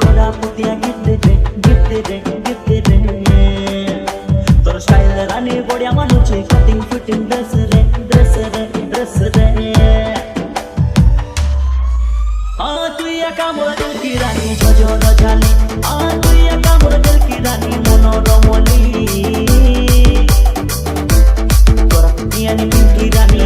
কোরা পুতিয়া গিফট রে তোর স্টাইল রানী বড়িয়া মানুষ কাটিং ফিটিং ড্রেস রে তুই একা মোর দিল কি রানী গজল জালি তুই একা মোর দিল কি রানী মনোরমলি তোরা পুতিয়া নি পিঙ্কি রানী